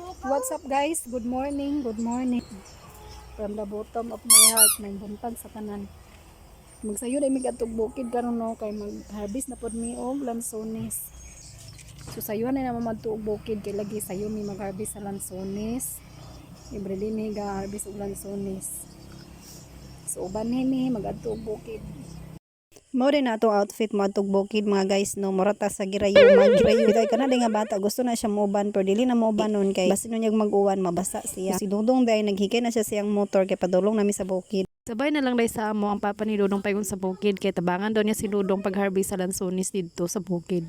What's up guys? Good morning, good morning. From the bottom of my heart, may buntag sa tanan. Magsayo na mig atog bukid karon no kay mag-harvest na pod mi og lansones. So sayo na naman madto og bukid kay lagi sayo mi mag-harvest sa lansones. Libre din mi ga-harvest og lansones. So uban mi mag-adto og bukid. Mao din na atong outfit mo atong bukid mga guys no morata sa girayuman girayuman kana nga bata gusto na siya moban pero dili na moban nun kay basin niya mag-uwan mabasa siya si Dudong day naghikay na siya siyang motor kay padulong nami sa bukid. Sabay na lang day sa amo ang papa ni Dudong payon sa bukid kay tabangan daw niya si Dudong pag harvest sa lansones dito sa bukid.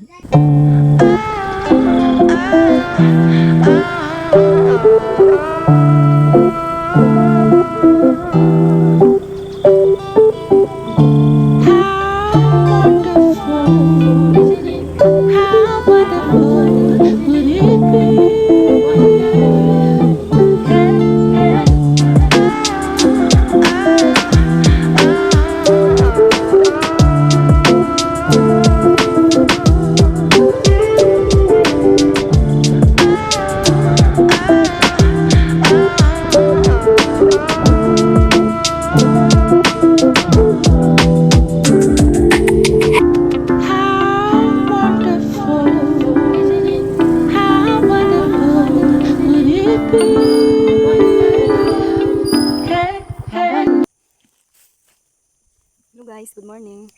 Hello guys, good morning.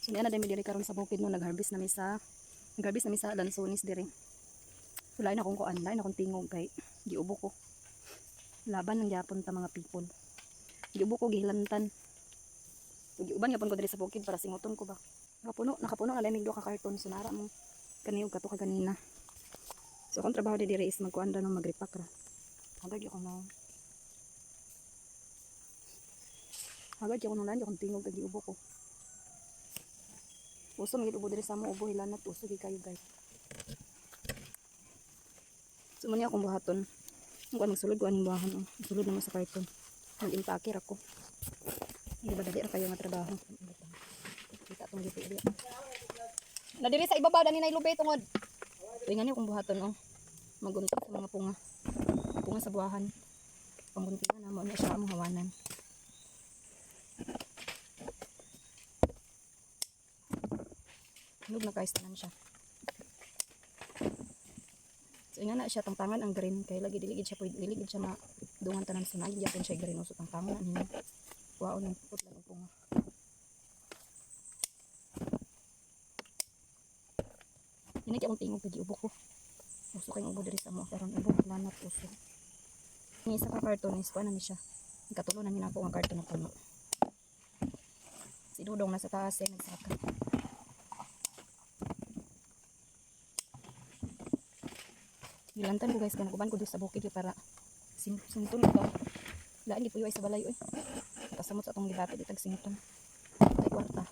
So niya na dami diri karon sa bukid no nag-harvest nami sa lansones diri. So lain akong kuan, lain akong tingog kay giubo ko. Laban ng gyapon ta mga people. Giubo ko gihilantan. So giuban gyapon ko diri sa bukid para singuton ko ba. Nakapuno na lamig do ka karton so nara mo kaniyog kato ka ganina. So akong trabaho diri is magkuan ra no magrepack ra. Hagad ako na. Hagad ako nung lan akong tingog kay giubo ko. Uso may ubo diri sa mo ubo hilanat uso gi kayo guys. So muni akong buhaton. Ang magsulod ko aning buhaton. Sulod na mo sa karton. Mag-impake ra ko. Hindi ba dali ra kayo nga trabaho. Kita tong gipi diya. Na diri sa ibaba dani nay lubay tungod. Tuingan niyo kung buhaton oh. Magunta sa mga punga. Punga sa buhahan. Pangguntingan na mo na siya among hawanan. Hinog na guys tanan siya. So nga na siya tangtangan ang green kay lagi diligid siya madungan tanan sa naay gyapon siya green so tangtangan ani. Waon ng putla og punga. Ini akong tingog kay ubo ko. Uso kay ubo diri sa mo karon ubo lanat uso. Ni isa ka karton is kuan na siya. Ikatulo na ni nako ang karton na puno. Si Dudong nasa taas ay nagsaka. Gilantan ko guys kaya nakuban ko dito sa bukid para sington ko. Lain di puyo ay sa balay oy. Kasamot sa atong gibato ditag sington. Tay kwarta.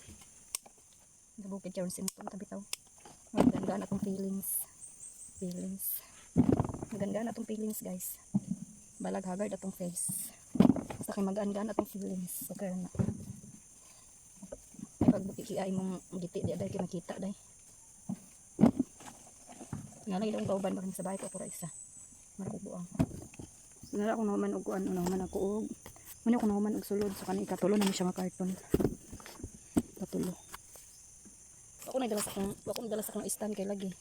Sa bukid karon sington tabitaw. Maganda na atong feelings. Maganda na atong feelings guys. Balag hagard atong face. Sa kay maganda na atong feelings. So kaya na. Ay pagbuki ay mong giti di aday kay makita day. Nalay lang kauban bakit sa bahay ko pura isa. Marakubuang. Nala ako naman og kuan naman ako og. Muna ko naman og sulod so kanang ikatulo na mi siya nga karton. Katulo. Ako nagdala sa kong stand kay lagi.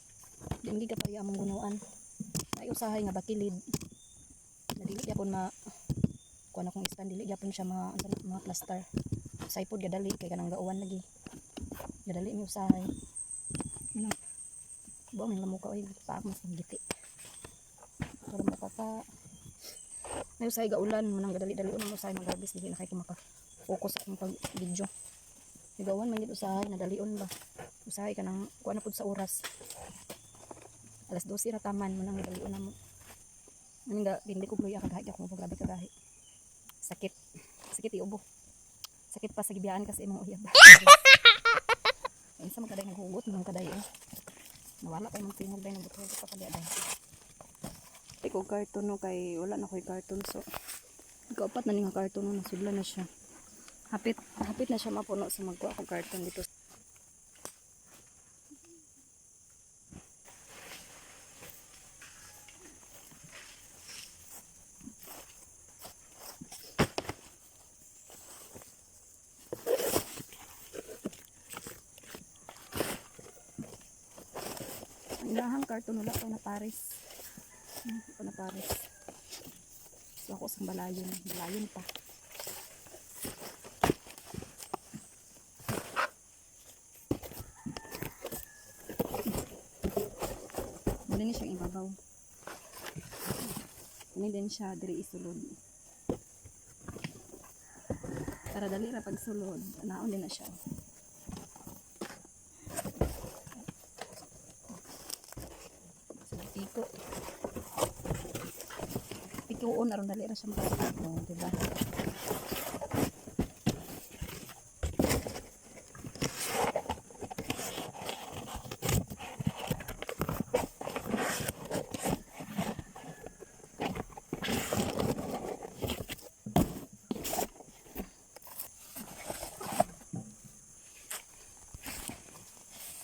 Di ka pa among gunuan. Ay usahay nga bakilid. Dili gyapon kuan akong stand dili gyapon siya mga plaster. Saipod gadali kay kanang gauwan lagi. Gadali mi usahay. Buang yung lamuka oy paak mas giti. Para makaka may usay gaulan mo nang gadali-dali mo usay mag-harvest dili na kay maka-focus akong pag-video. Gawan man gid usahay nadalion ba. Usahay ka nang kuan na pud sa oras. Alas 12 ra taman mo nang gadalion na mo. Maninga hindi ko pluya kagahi ako mo grabe kagahi. Sakit iubo. Sakit pa sa gibiyaan kasi imong uyab. Isa man kaday naghugot man kaday nawala kay mong tingog day nabutol pa kadi aday. Iko karton no kay wala na koy karton so ikapat na ni nga karton no nasudla na siya. Hapit na siya mapuno sa magkuha akong karton dito. ilahang karton wala pa na pares. Pa na pares. So ako sa balayon pa. Dali siyang ibabaw. Ini din siya diri isulod. Para dali ra pag sulod, naon din na siya. Piko. Pikuon aron dali ra siya makapako, diba?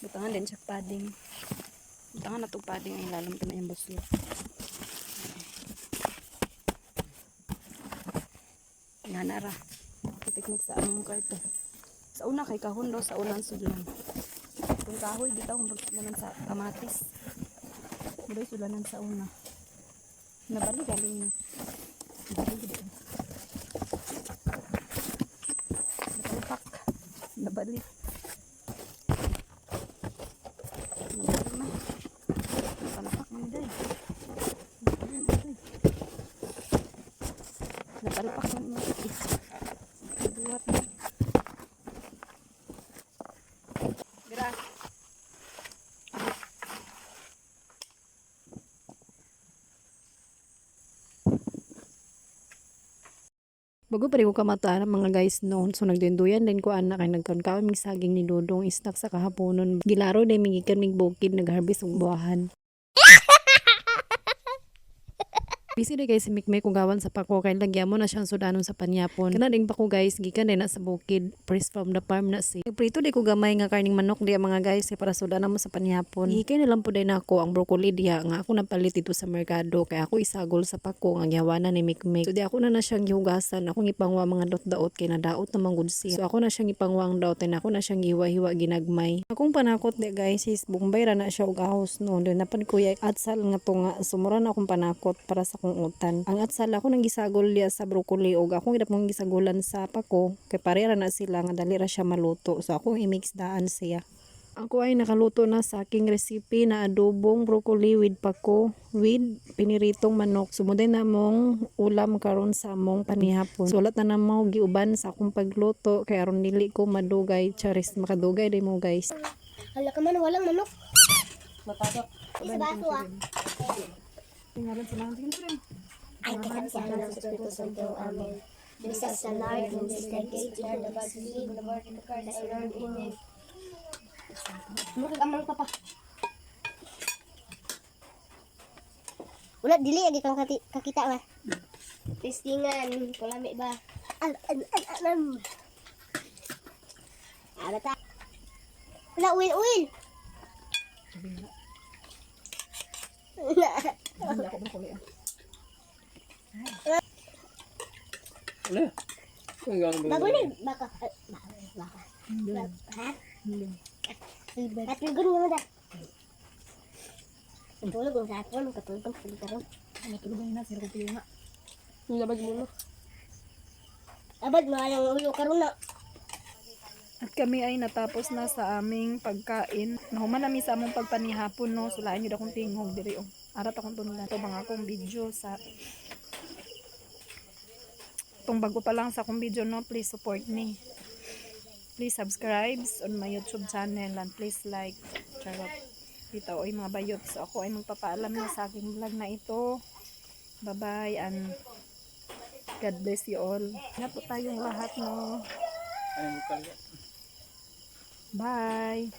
Butangan din siya padding. Butangan na itong padding ay lalam ito na yung buslo. Nanara. Teknik sa among karto. Sa una kay kahon daw sa unang sudlan. Kung kahoy dito kung sudlanan sa kamatis. Muday sudlanan sa una. Nabali galing na. Nabali dito. Nakalpak. Nabali. Napalpak man mo buhat na dira bago pa rin ko kamata mga guys noon so nagdinduyan din ko anak kay nagkaon mig saging ni Dodong snack sa kahaponon gilaro din migikan mig bukid nagharvest og buahan. Busy day guys si Mikmay kung gawan sa pako kay lagyan mo na siyang sudanon sa panyapon. Kana ding pako guys gikan din na sa bukid fresh from the farm na si. Prito di ko gamay nga karning manok diya mga guys para sudanan mo sa panyapon. Hikay na lang po din ako ang broccoli diya nga ako napalit dito sa merkado kay ako isagol sa pako nga gihawanan ni Mikmay. So di ako na siyang gihugasan ako ngipangwa mga daot kay nadaot na manggod siya. So ako na siyang gipangwa ang daot na ako na siyang giwa-hiwa ginagmay. Akong panakot di guys is bumbay ra na siya og ahos no. Then napan kuya atsal nga to nga sumura na akong panakot para sa kung utan. Ang atsal ako nang gisagol diya sa broccoli og ako gid mong gisagolan sa pako kay parera na sila nga dali ra siya maluto. So ako i-mix daan siya. Ako ay nakaluto na sa aking recipe na adobong broccoli with pako with piniritong manok. Sumuday na mong ulam karon sa among panihapon. So wala na mo giuban sa akong pagluto kay aron dili ko madugay charis makadugay day mo guys. Hala ka man walang manok. Mapadok. Isa baso ah. Tingnan sa mga tingin. Ay kasama sa ng Espiritu Santo. Amen. Jesus sa Lord, who is the gate, you are the God who live, the Lord in the car, the Lord in the Murag papa. Wala dili agi kang kakita ba? Testingan, kulami ba? Bata. Wala uil. Wala ko broccoli. Bago ni baka. Ha? At yung ganun mo da. Tulog ang sa akin, katulog ang karon. Matulog na sila ko nga. Labad mo no. Abad mo ang ulo karon na. At kami ay natapos na sa aming pagkain. Nahuman namin sa among pagpanihapon no. Sulayan nyo akong tingog diri oh. Arat akong tunulan. Ito mga akong video sa itong bago pa lang sa akong video no. Please support me. Please subscribe on my YouTube channel and please like. Charot. Dito ay mga bayot. So ako ay magpapaalam na sa aking vlog na ito. Bye bye and God bless you all. Ingat po tayong lahat no. Bye.